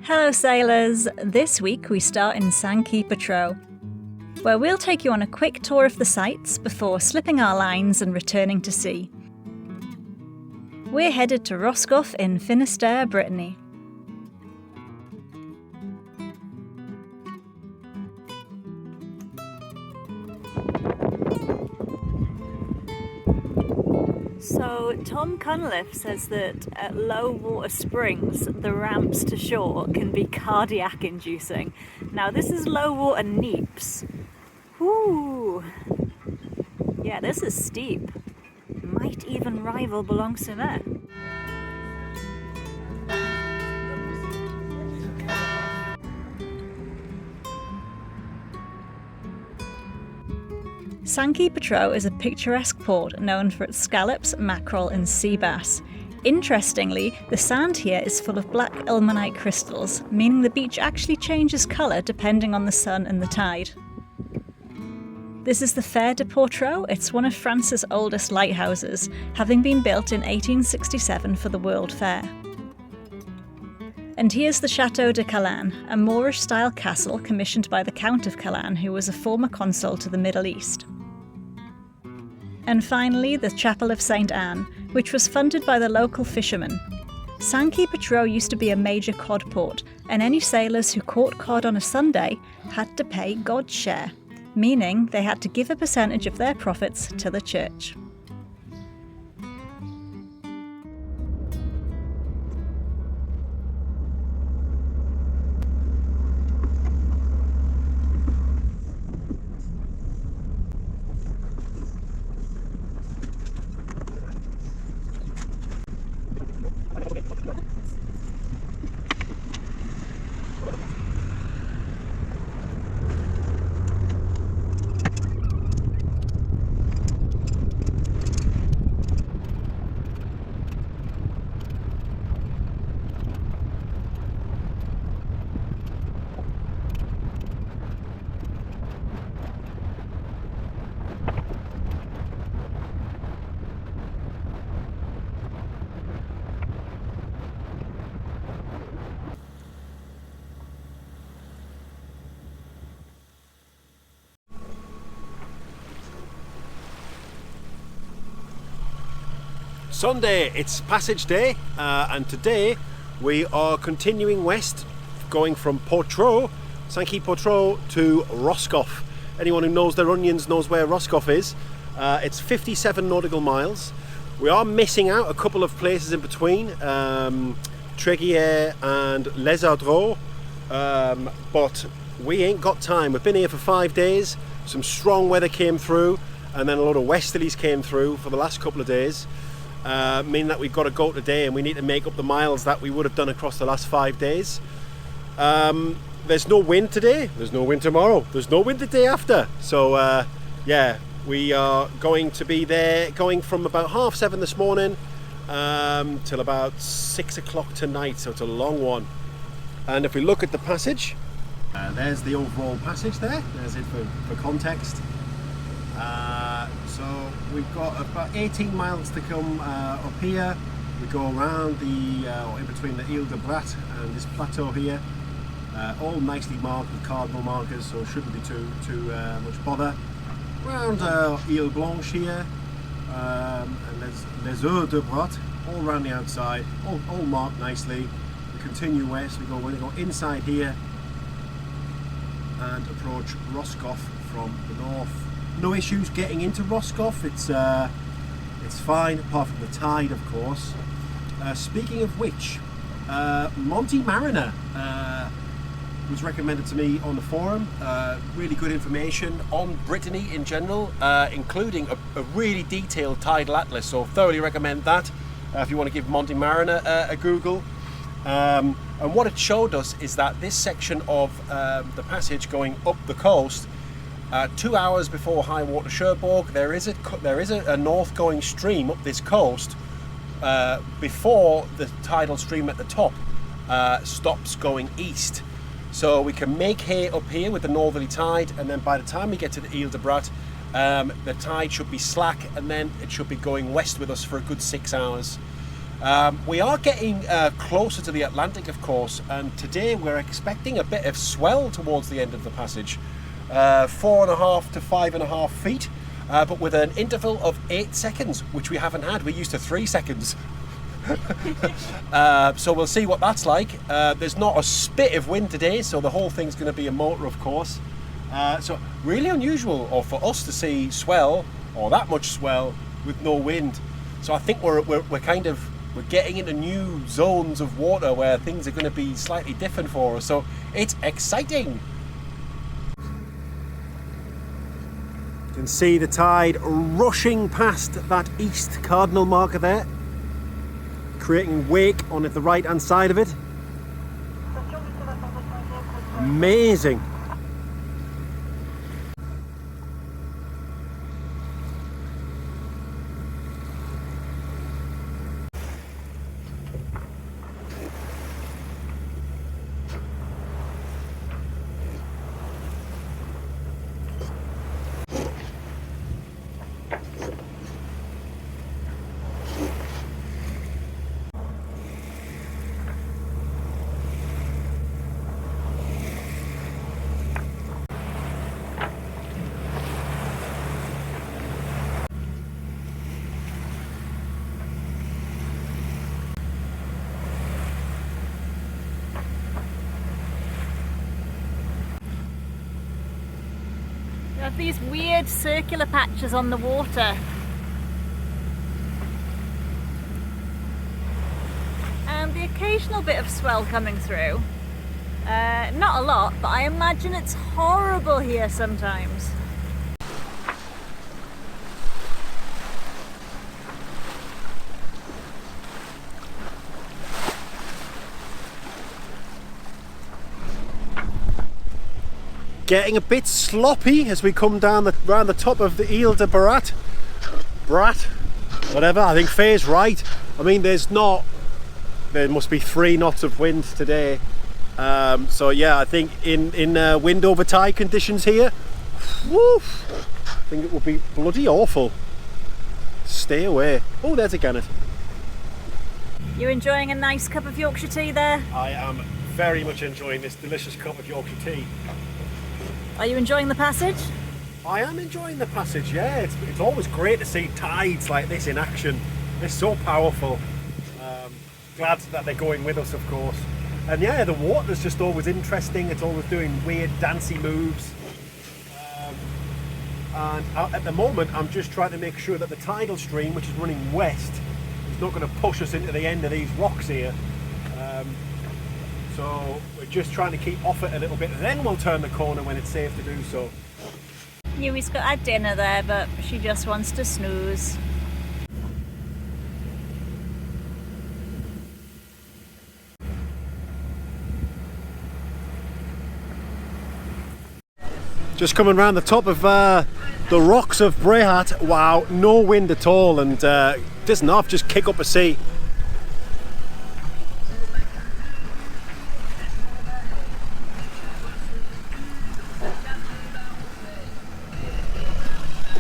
Hello sailors! This week we start in Saint Quay Portrieux, where we'll take you on a quick tour of the sights before slipping our lines and returning to sea. We're headed to Roscoff in Finistere, Brittany. So Tom Cunliffe says that at low water springs the ramps to shore can be cardiac inducing. Now this is low water neeps. Whoo! Yeah, this is steep. Might even rival Boulogne-sur-Mer. Saint Quay Portrieux is a picturesque port known for its scallops, mackerel and sea bass. Interestingly, the sand here is full of black ilmenite crystals, meaning the beach actually changes colour depending on the sun and the tide. This is the Phare du Portrieux. It's one of France's oldest lighthouses, having been built in 1867 for the World Fair. And here's the Château de Calan, a Moorish-style castle commissioned by the Count of Calan, who was a former consul to the Middle East. And finally, the Chapel of St. Anne, which was funded by the local fishermen. Saint Quay Portrieux used to be a major cod port, and any sailors who caught cod on a Sunday had to pay God's share, meaning they had to give a percentage of their profits to the church. Sunday, it's passage day, and today we are continuing west, going from Portrieux, Saint Quay Portrieux to Roscoff. Anyone who knows their onions knows where Roscoff is. It's 57 nautical miles. We are missing out a couple of places in between, Tréguier and Les Ardreaux, but we ain't got time. We've been here for 5 days, some strong weather came through, and then a lot of westerlies came through for the last couple of days. Meaning that we've got to go today and we need to make up the miles that we would have done across the last 5 days. There's no wind today, there's no wind tomorrow, there's no wind the day after. So yeah, we are going to be there, going from about 7:30 this morning till about 6 o'clock tonight, so it's a long one. And if we look at the passage, there's the overall passage there, there's it for context. So we've got about 18 miles to come up here. We go around in between the Ile de Brat and this plateau here, all nicely marked with cardinal markers, so it shouldn't be too much bother. Around Ile Blanche here, and there's Les Eaux de Brat, all around the outside, all marked nicely. We continue west, we're going to go inside here and approach Roscoff from the north. No issues getting into Roscoff, it's fine, apart from the tide, of course. Speaking of which, Monty Marina was recommended to me on the forum. Really good information on Brittany in general, including a really detailed tidal atlas, so thoroughly recommend that if you want to give Monty Marina a Google. And what it showed us is that this section of the passage going up the coast, 2 hours before high water Cherbourg, there is a north-going stream up this coast before the tidal stream at the top stops going east. So we can make hay up here with the northerly tide, and then by the time we get to the Ile de Brat, the tide should be slack, and then it should be going west with us for a good 6 hours. We are getting closer to the Atlantic, of course, and today we're expecting a bit of swell towards the end of the passage. 4.5 to 5.5 feet, but with an interval of 8 seconds, which we haven't had. We're used to 3 seconds. So we'll see what that's like. There's not a spit of wind today, so the whole thing's going to be a motor, of course. So really unusual, or for us to see swell, or that much swell, with no wind. So I think we're getting into new zones of water where things are going to be slightly different for us. So it's exciting. You can see the tide rushing past that east cardinal marker there, creating wake on the right hand side of it. Amazing. Have these weird circular patches on the water. And the occasional bit of swell coming through. Not a lot, but I imagine it's horrible here sometimes. Getting a bit sloppy as we come down around the top of the Ile de Brat, whatever. I think Phare's right. I mean, there must be 3 knots of wind today. So yeah, I think in wind over tide conditions here, woof, I think it would be bloody awful. Stay away. Oh, there's a gannet. You enjoying a nice cup of Yorkshire tea there? I am very much enjoying this delicious cup of Yorkshire tea. Are you enjoying the passage? I am enjoying the passage, yeah. It's always great to see tides like this in action. They're so powerful. Glad that they're going with us, of course. And yeah, the water's just always interesting. It's always doing weird dancey moves. And at the moment, I'm just trying to make sure that the tidal stream, which is running west, is not going to push us into the end of these rocks here. So we're just trying to keep off it a little bit, and then we'll turn the corner when it's safe to do so. Yui's got her dinner there, but she just wants to snooze. Just coming around the top of the rocks of Brehat. Wow, no wind at all, and doesn't half just kick up a sea.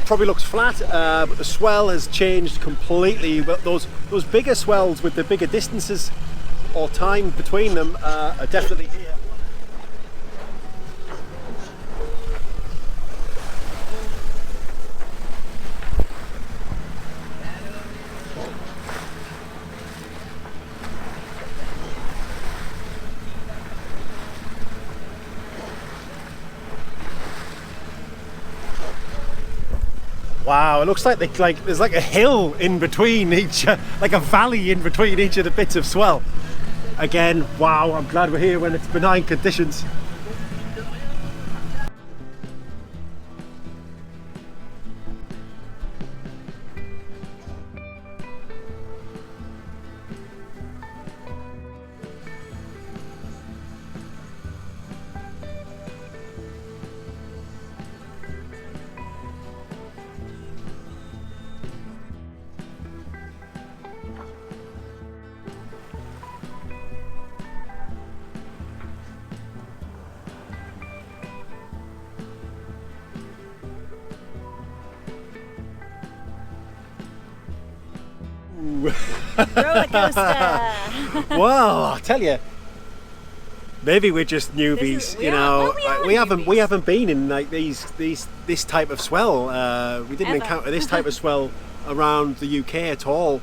Probably looks flat, but the swell has changed completely. But those bigger swells with the bigger distances or time between them are definitely here. Wow, it looks like there's like a hill in between each, like a valley in between each of the bits of swell. Again, wow, I'm glad we're here when it's benign conditions. Roller coaster. Well, I tell you, maybe we're just newbies. We haven't been in like this type of swell. We didn't encounter this type of swell around the UK at all.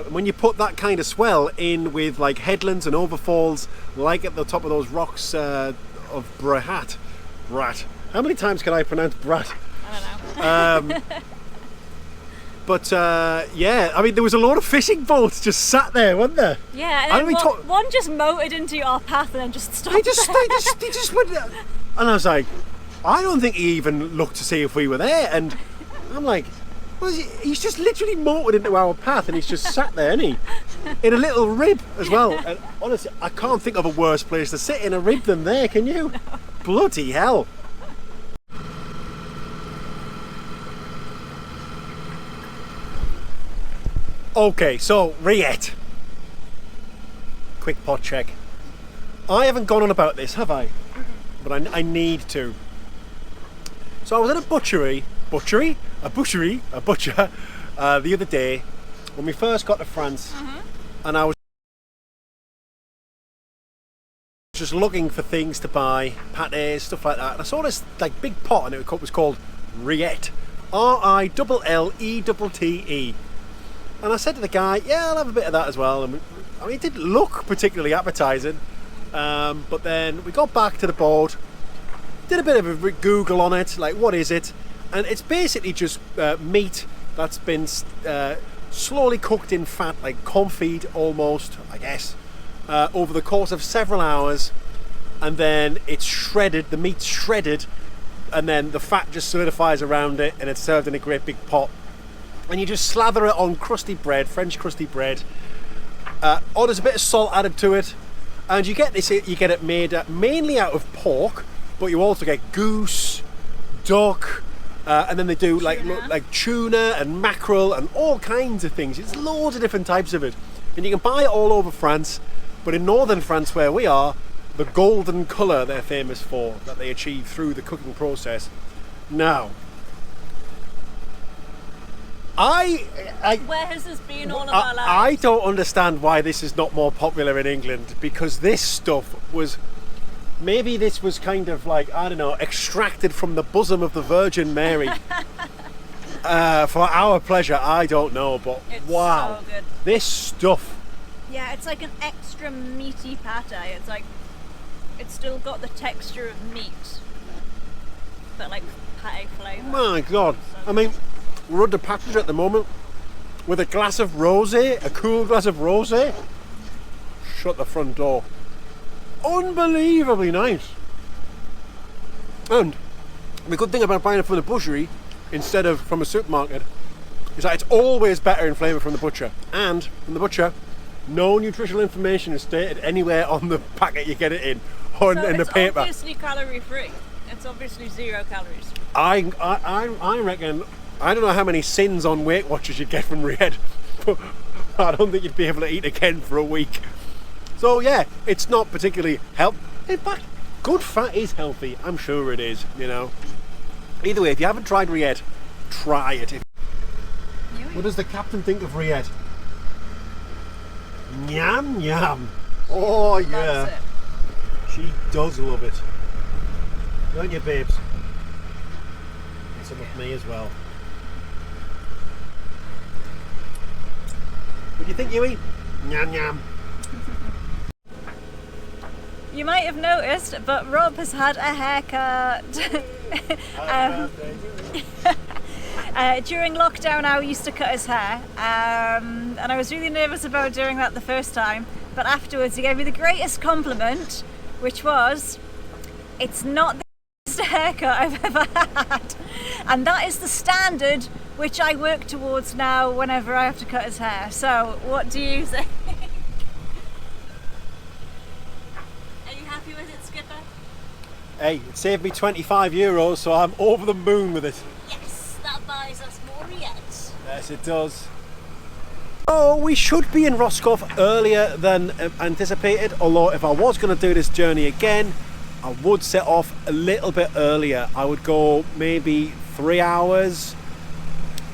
When you put that kind of swell in with like headlands and overfalls, like at the top of those rocks of Brat. How many times can I pronounce Brat? I don't know. But yeah, I mean, there was a lot of fishing boats just sat there, weren't there? Yeah, and then one just motored into our path and then just stopped. He just went there. And I was like, I don't think he even looked to see if we were there. And I'm like, well, he's just literally motored into our path and he's just sat there, isn't he? In a little rib as well. And honestly, I can't think of a worse place to sit in a rib than there, can you? No. Bloody hell. Okay, so Riette. Quick pot check. I haven't gone on about this, have I? But I need to. So I was at a butcher the other day when we first got to France, and I was just looking for things to buy, pâtés, stuff like that. And I saw this like big pot, and it was called Riette, Rillette. And I said to the guy, yeah, I'll have a bit of that as well. And I mean, it didn't look particularly appetizing. But then we got back to the boat, did a bit of a Google on it, like what is it? And it's basically just meat that's been slowly cooked in fat, like confit almost, I guess, over the course of several hours. And then it's shredded, the meat's shredded, and then the fat just solidifies around it, and it's served in a great big pot. And you just slather it on crusty bread, French crusty bread. There's a bit of salt added to it, and you get it made mainly out of pork, but you also get goose, duck, and then they do like tuna and mackerel and all kinds of things. It's loads of different types of it, and you can buy it all over France. But in northern France, where we are, the golden colour they're famous for, that they achieve through the cooking process. Now, where has this been all of our lives? I don't understand why this is not more popular in England, because this stuff was, maybe this was kind of like, I don't know, extracted from the bosom of the Virgin Mary for our pleasure. I don't know, but it's wow, so good. This stuff. Yeah, it's like an extra meaty pâté. It's like, it's still got the texture of meat, but like pâté flavour. My God, I mean, we're under passage at the moment with a glass of rosé, a cool glass of rosé. Shut the front door. Unbelievably nice. And the good thing about buying it from the butchery instead of from a supermarket is that it's always better in flavour from the butcher. And from the butcher, no nutritional information is stated anywhere on the packet you get it in, or in the paper. It's obviously calorie free. It's obviously 0 calories. I reckon, I don't know how many sins on Weight Watchers you get from Riette, but I don't think you'd be able to eat again for a week. So yeah, it's not particularly healthy. In fact, good fat is healthy. I'm sure it is, you know. Either way, if you haven't tried Riette, try it. What does the captain think of Riette? Yum yum. Oh yeah. She does love it. Don't you, babes? And some of me as well. What do you think, Yui? Yum yum. You might have noticed, but Rob has had a haircut. During lockdown, I used to cut his hair, and I was really nervous about doing that the first time. But afterwards, he gave me the greatest compliment, which was, "It's not the best haircut I've ever had," and that is the standard which I work towards now whenever I have to cut his hair. So, what do you think? Hey, it saved me €25, so I'm over the moon with it. Yes, that buys us more Riette. Yes, it does. Oh, we should be in Roscoff earlier than anticipated, although if I was going to do this journey again, I would set off a little bit earlier. I would go maybe 3 hours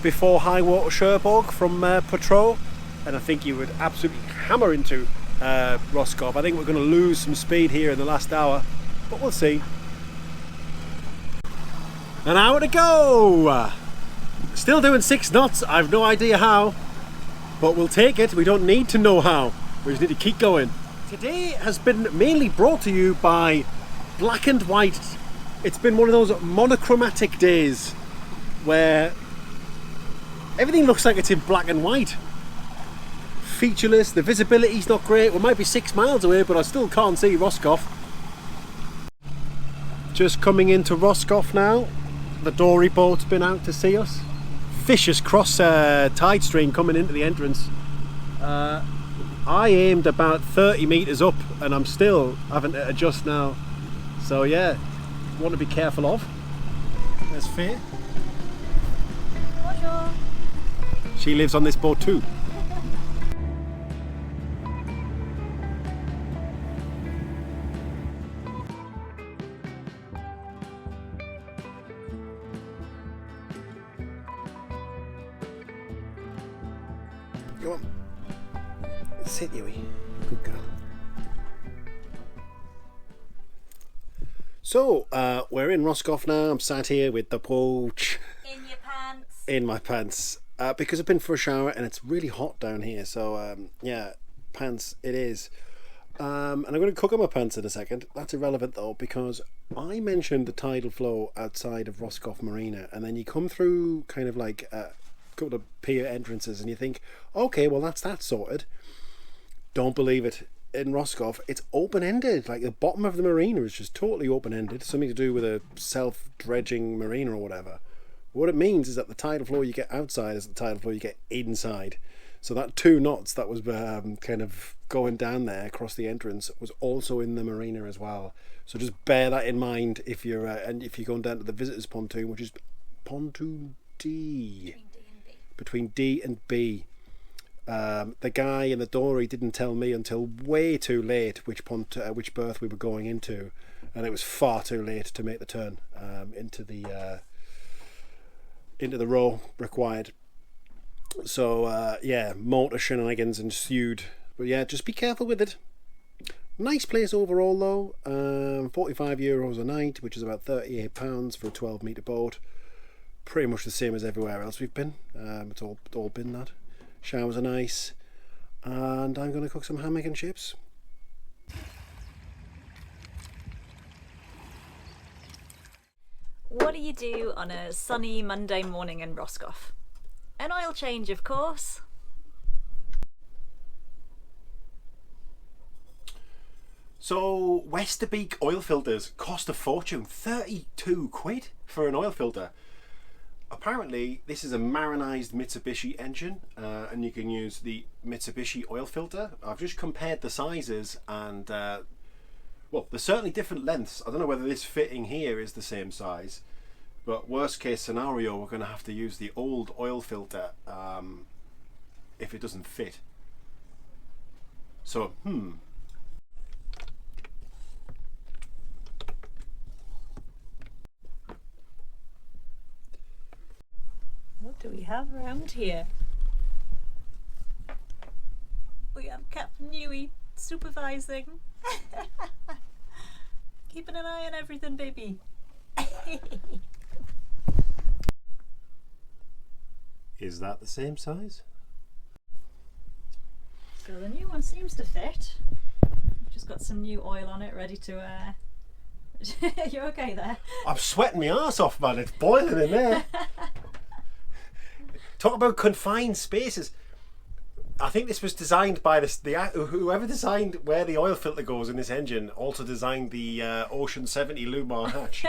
before high water Cherbourg from Portrieux. and I think you would absolutely hammer into Roscoff. I think we're going to lose some speed here in the last hour, but we'll see. An hour to go! Still doing 6 knots, I've no idea how, but we'll take it. We don't need to know how, we just need to keep going. Today has been mainly brought to you by Black and White. It's been one of those monochromatic days where everything looks like it's in black and white. Featureless, the visibility's not great. We might be 6 miles away, but I still can't see Roscoff. Just coming into Roscoff now. The dory boat's been out to see us. Fishes cross tide stream coming into the entrance. I aimed about 30 metres up and I'm still having to adjust now. So yeah, want to be careful of. There's Phare. Bonjour. She lives on this boat too. Go on. Sit, Yui. Good girl. So, we're in Roscoff now. I'm sat here with the boat. In your pants. In my pants. Because I've been for a shower and it's really hot down here. So, yeah, pants it is. And I'm going to cook on my pants in a second. That's irrelevant though, because I mentioned the tidal flow outside of Roscoff Marina. And then you come through kind of like a couple of pier entrances and you think, okay, well that's that sorted. Don't believe it. In Roscoff, it's open-ended. Like the bottom of the marina is just totally open-ended. Something to do with a self-dredging marina or whatever. What it means is that the tidal flow you get outside is the tidal flow you get inside. So that 2 knots that was kind of going down there across the entrance was also in the marina as well. So just bear that in mind if you're and if you're going down to the visitors pontoon, which is pontoon D, between D and B. The guy in the dory didn't tell me until way too late which berth we were going into, and it was far too late to make the turn into the row required. So yeah, motor shenanigans ensued, but yeah, just be careful with it. Nice place overall though. €45 a night, which is about £38 for a 12-metre boat. Pretty much the same as everywhere else we've been. It's all been that. Showers are nice, and I'm going to cook some hammock and chips. What do you do on a sunny Monday morning in Roscoff? An oil change, of course. So Westerbeek oil filters cost a fortune, 32 quid for an oil filter. Apparently this is a marinized Mitsubishi engine, and you can use the Mitsubishi oil filter. I've just compared the sizes and well, there's certainly different lengths. I don't know whether this fitting here is the same size, but worst case scenario we're going to have to use the old oil filter if it doesn't fit. So What do we have around here? We have Captain Newey supervising. Keeping an eye on everything, baby. Is that the same size? So the new one seems to fit. We've just got some new oil on it, ready to You're okay there? I'm sweating my arse off, man. It's boiling in there. Talk about confined spaces. I think this was designed by whoever designed where the oil filter goes in this engine also designed the Ocean 70 Lumar hatch.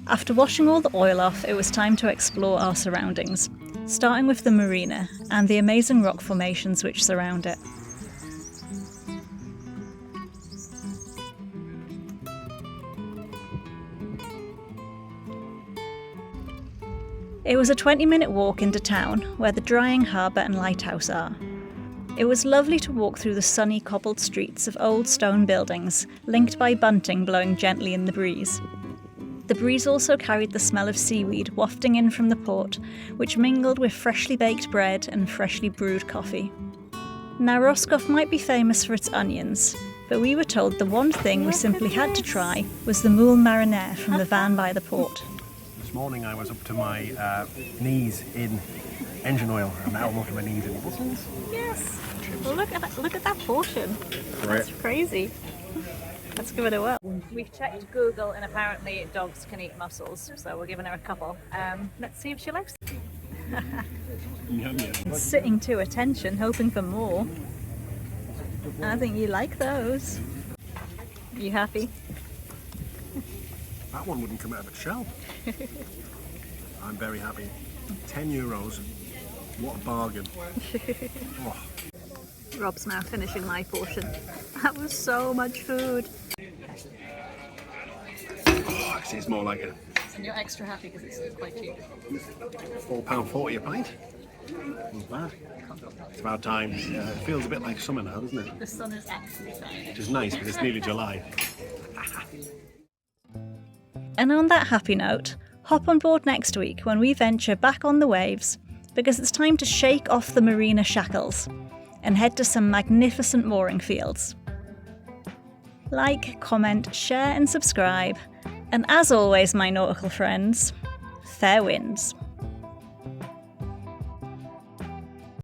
After washing all the oil off, it was time to explore our surroundings, starting with the marina and the amazing rock formations which surround it. It was a 20-minute walk into town, where the drying harbour and lighthouse are. It was lovely to walk through the sunny cobbled streets of old stone buildings, linked by bunting blowing gently in the breeze. The breeze also carried the smell of seaweed wafting in from the port, which mingled with freshly baked bread and freshly brewed coffee. Now Roscoff might be famous for its onions, but we were told the one thing we simply had to try was the moule mariniere from the van by the port. This morning I was up to my knees in engine oil, and now I'm up to my knees in mussels. Yes! Well, look at that portion. That's crazy. Let's give it a whirl. We've checked Google and apparently dogs can eat mussels, so we're giving her a couple. Let's see if she likes it. Sitting to attention, hoping for more. I think you like those. You happy? That one wouldn't come out of its shell. I'm very happy. €10. What a bargain. Oh. Rob's now finishing my portion. That was so much food. Oh, actually it's more like And you're extra happy because it's quite cheap. £4.40 a pint. Not bad. It's about time. It feels a bit like summer now, doesn't it? The sun is actually shining. Which is nice because it's nearly July. And on that happy note, hop on board next week when we venture back on the waves, because it's time to shake off the Marina shackles and head to some magnificent mooring fields. Like, comment, share and subscribe. And as always, my nautical friends, fair winds.